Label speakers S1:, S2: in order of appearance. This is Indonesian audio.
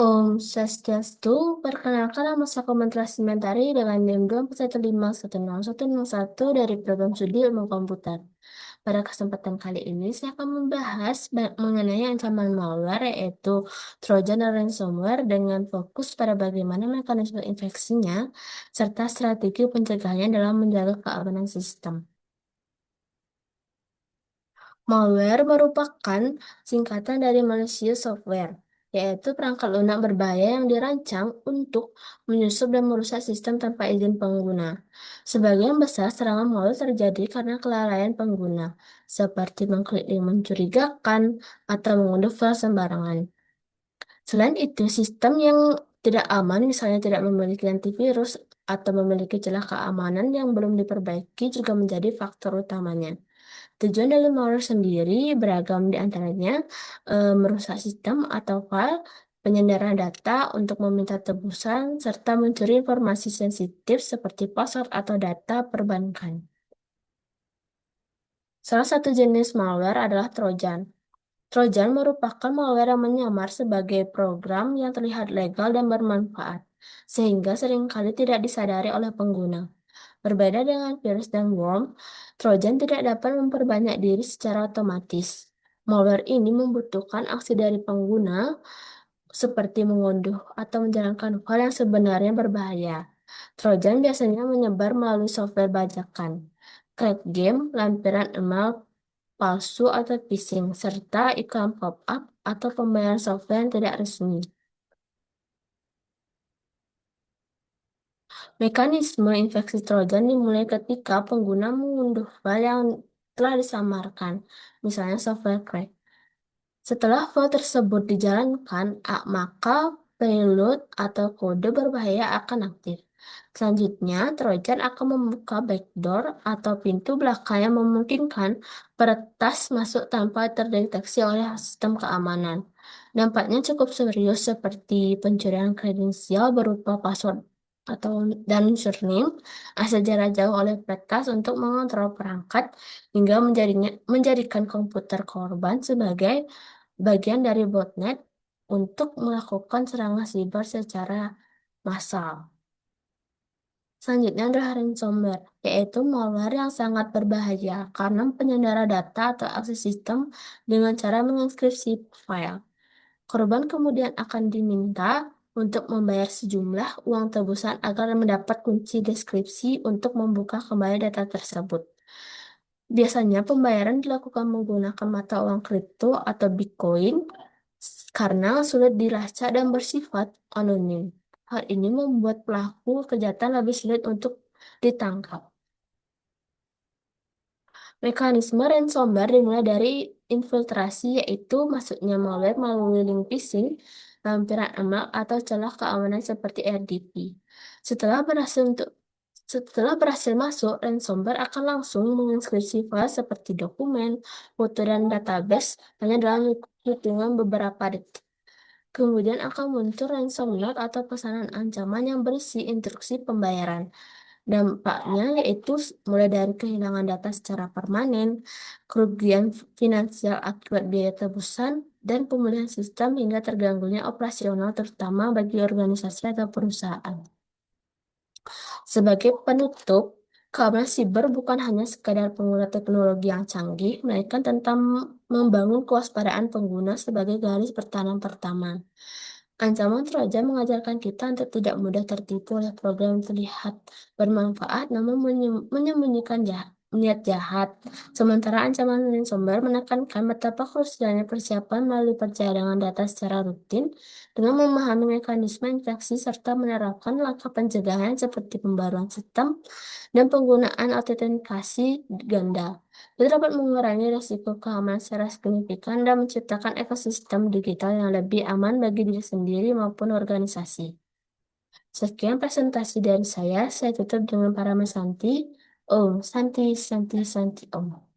S1: Om Swastiastu, perkenalkan nama saya Komentar Simentari dengan NIM 241510101 dari program studi ilmu komputer. Pada kesempatan kali ini, saya akan membahas mengenai ancaman malware, yaitu Trojan dan ransomware, dengan fokus pada bagaimana mekanisme infeksinya, serta strategi pencegahannya dalam menjaga keamanan sistem. Malware merupakan singkatan dari malicious software, yaitu perangkat lunak berbahaya yang dirancang untuk menyusup dan merusak sistem tanpa izin pengguna. Sebagian besar serangan malware terjadi karena kelalaian pengguna, seperti mengklik link mencurigakan atau mengunduh file sembarangan. Selain itu, sistem yang tidak aman, misalnya tidak memiliki antivirus atau memiliki celah keamanan yang belum diperbaiki, juga menjadi faktor utamanya. Tujuan dari malware sendiri beragam, di antaranya merusak sistem atau file, penyandaran data untuk meminta tebusan, serta mencuri informasi sensitif seperti password atau data perbankan. Salah satu jenis malware adalah Trojan. Trojan merupakan malware yang menyamar sebagai program yang terlihat legal dan bermanfaat, sehingga seringkali tidak disadari oleh pengguna. Berbeda dengan virus dan worm, Trojan tidak dapat memperbanyak diri secara otomatis. Malware ini membutuhkan aksi dari pengguna, seperti mengunduh atau menjalankan file yang sebenarnya berbahaya. Trojan biasanya menyebar melalui software bajakan, crack game, lampiran email palsu atau phishing, serta iklan pop-up atau pembayaran software yang tidak resmi. Mekanisme infeksi Trojan dimulai ketika pengguna mengunduh file yang telah disamarkan, misalnya software crack. Setelah file tersebut dijalankan, maka payload atau kode berbahaya akan aktif. Selanjutnya, Trojan akan membuka backdoor atau pintu belakang yang memungkinkan peretas masuk tanpa terdeteksi oleh sistem keamanan. Dampaknya cukup serius, seperti pencurian kredensial berupa password atau dan username, akses jarak jauh oleh peretas untuk mengontrol perangkat, hingga menjadikan komputer korban sebagai bagian dari botnet untuk melakukan serangan siber secara massal. Selanjutnya adalah ransomware, yaitu malware yang sangat berbahaya karena penyandera data atau akses sistem dengan cara mengenskripsi file. Korban kemudian akan diminta untuk membayar sejumlah uang tebusan agar mendapat kunci deskripsi untuk membuka kembali data tersebut. Biasanya pembayaran dilakukan menggunakan mata uang kripto atau Bitcoin karena sulit dilacak dan bersifat anonim. Hal ini membuat pelaku kejahatan lebih sulit untuk ditangkap. Mekanisme ransomware dimulai dari infiltrasi, yaitu masuknya malware melalui link phishing, lampiran email, atau celah keamanan seperti RDP. Setelah berhasil untuk Setelah berhasil masuk, ransomware akan langsung mengekskripsi file seperti dokumen, foto, dan database hanya dalam hitungan beberapa detik. Kemudian akan muncul ransomware atau pesanan ancaman yang berisi instruksi pembayaran. Dampaknya yaitu mulai dari kehilangan data secara permanen, kerugian finansial akibat biaya tebusan, dan pemulihan sistem hingga terganggunya operasional, terutama bagi organisasi atau perusahaan. Sebagai penutup, keamanan siber bukan hanya sekadar pengguna teknologi yang canggih, melainkan tentang membangun kewaspadaan pengguna sebagai garis pertahanan pertama. Ancaman Trojan mengajarkan kita untuk tidak mudah tertipu oleh program yang terlihat bermanfaat namun menyembunyikan niat jahat. Sementara ancaman ransomware menekankan betapa krusialnya persiapan melalui perjalanan data secara rutin dengan memahami mekanisme infeksi serta menerapkan langkah pencegahan seperti pembaruan sistem dan penggunaan autentikasi ganda. Itu dapat mengurangi risiko keamanan secara signifikan dan menciptakan ekosistem digital yang lebih aman bagi diri sendiri maupun organisasi. Sekian presentasi dari saya tutup dengan para Santi. Om Santi Santi Santi Om.